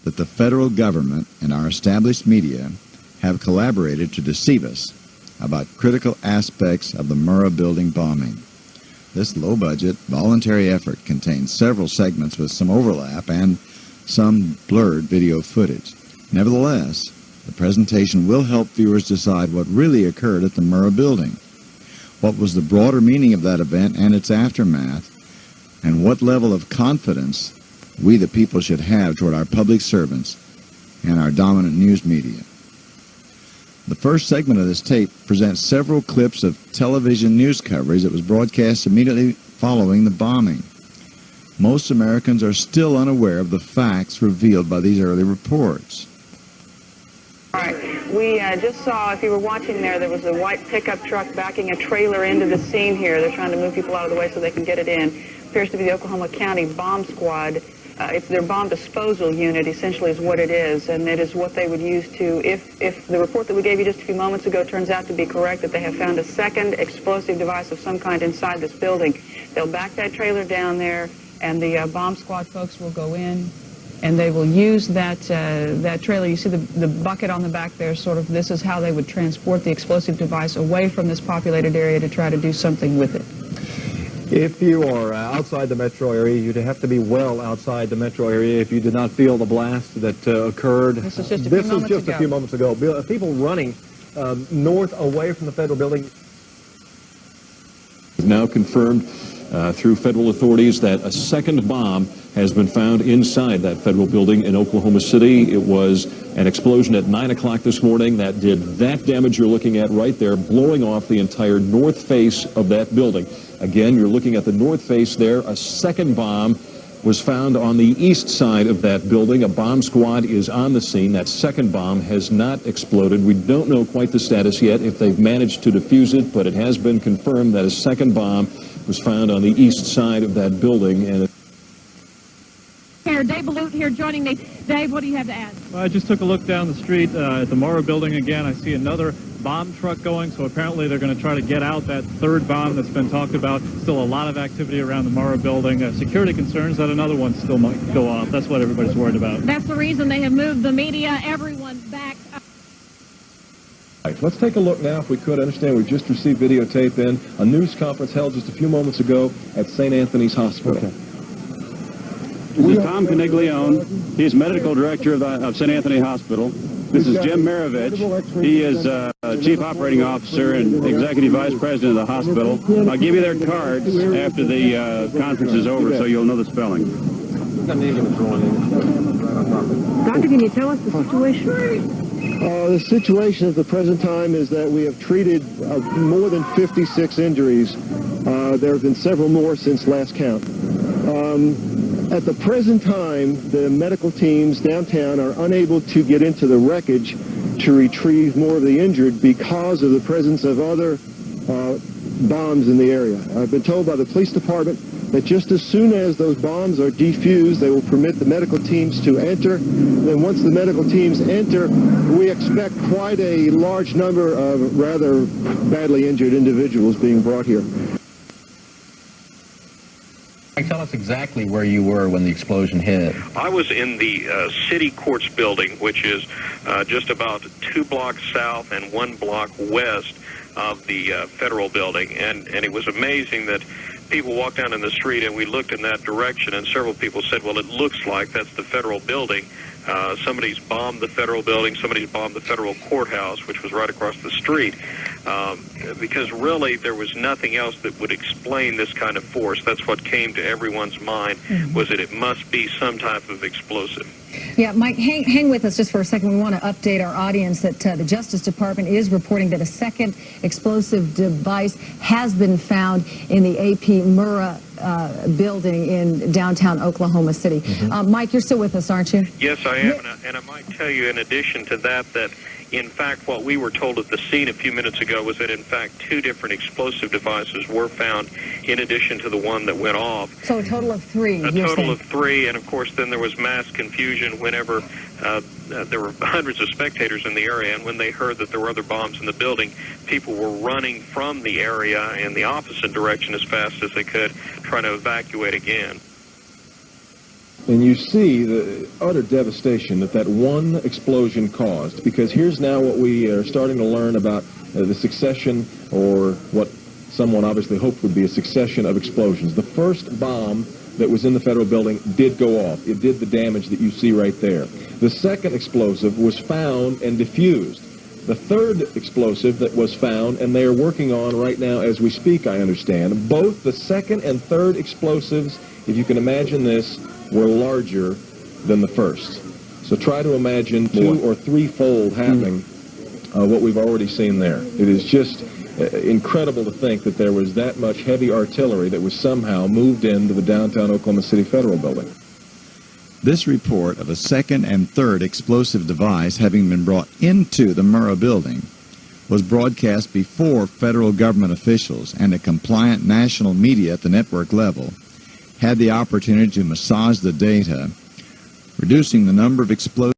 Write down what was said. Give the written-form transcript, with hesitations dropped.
that the federal government and our established media have collaborated to deceive us about critical aspects of the Murrah building bombing. This low-budget, voluntary effort contains several segments with some overlap and some blurred video footage. Nevertheless, the presentation will help viewers decide what really occurred at the Murrah building, what was the broader meaning of that event and its aftermath, and what level of confidence we the people should have toward our public servants and our dominant news media. The first segment of this tape presents several clips of television news coverage that was broadcast immediately following the bombing. Most Americans are still unaware of the facts revealed by these early reports. All right, we just saw, if you were watching there was a white pickup truck backing a trailer into the scene here. They're trying to move people out of the way so they can get it in. Appears to be the Oklahoma County Bomb Squad. It's their bomb disposal unit, essentially, is what it is, and it is what they would use to, if the report that we gave you just a few moments ago turns out to be correct, that they have found a second explosive device of some kind inside this building. They'll back that trailer down there, and the bomb squad folks will go in, and they will use that trailer. You see the bucket on the back there, sort of, this is how they would transport the explosive device away from this populated area to try to do something with it. If you are outside the metro area, you'd have to be well outside the metro area if you did not feel the blast that occurred. This is just a few moments ago. People running north away from the federal building. Now confirmed through federal authorities that a second bomb has been found inside that federal building in Oklahoma City. It was an explosion at 9 o'clock this morning that did that damage you're looking at right there, blowing off the entire north face of that building. Again, you're looking at the north face there. A second bomb was found on the east side of that building. A bomb squad is on the scene. That second bomb has not exploded. We don't know quite the status yet, if they've managed to defuse it, but it has been confirmed that a second bomb was found on the east side of that building. And here, Dave Balut here joining me. Dave, what do you have to add? Well, I just took a look down the street at the Murrah building again. I see another bomb truck going, so apparently they're going to try to get out that third bomb that's been talked about. Still a lot of activity around the Murrah building. Security concerns that another one still might go off. That's what everybody's worried about. That's the reason they have moved the media, everyone back. Let's take a look now, if we could. Understand we've just received videotape in a news conference held just a few moments ago at St. Anthony's Hospital. Okay. This is Tom Caniglione. He's medical director of St. Anthony Hospital. This is Jim Maravich. He is Chief Operating Officer and Executive Vice President of the hospital. I'll give you their cards after the conference is over so you'll know the spelling. Doctor, can you tell us the situation? The situation at the present time is that we have treated more than 56 injuries. There have been several more since last count. At the present time, the medical teams downtown are unable to get into the wreckage to retrieve more of the injured because of the presence of other bombs in the area. I've been told by the police department that just as soon as those bombs are defused, they will permit the medical teams to enter. Then once the medical teams enter, we expect quite a large number of rather badly injured individuals being brought here. Tell us exactly where you were when the explosion hit. I was in the City Courts building, which is just about 2 blocks south and 1 block west of the federal building, and it was amazing that people walked down in the street and we looked in that direction, and several people said, well, it looks like that's the federal building. Somebody's bombed the federal building, somebody's bombed the federal courthouse, which was right across the street, because really there was nothing else that would explain this kind of force. That's what came to everyone's mind, was that it must be some type of explosive. Yeah, Mike, hang with us just for a second. We want to update our audience that the Justice Department is reporting that a second explosive device has been found in the AP Murrah building in downtown Oklahoma City. Mike, you're still with us, aren't you? Yes, I am, and I might tell you in addition to that, that in fact what we were told at the scene a few minutes ago was that in fact 2 different explosive devices were found in addition to the one that went off. So a total of 3. A total of 3, and of course then there was mass confusion whenever there were hundreds of spectators in the area, and when they heard that there were other bombs in the building, people were running from the area in the opposite direction as fast as they could, trying to evacuate again. And you see the utter devastation that one explosion caused, because here's now what we are starting to learn about the succession, or what someone obviously hoped would be a succession of explosions. The first bomb that was in the federal building did go off. It did the damage that you see right there. The second explosive was found and diffused. The third explosive that was found, and they are working on right now as we speak, I understand, both the second and third explosives, if you can imagine this, were larger than the first. So try to imagine 2- or 3-fold happening what we've already seen there. It is just incredible to think that there was that much heavy artillery that was somehow moved into the downtown Oklahoma City Federal Building. This report of a second and third explosive device having been brought into the Murrah building was broadcast before federal government officials and a compliant national media at the network level had the opportunity to massage the data, reducing the number of explosives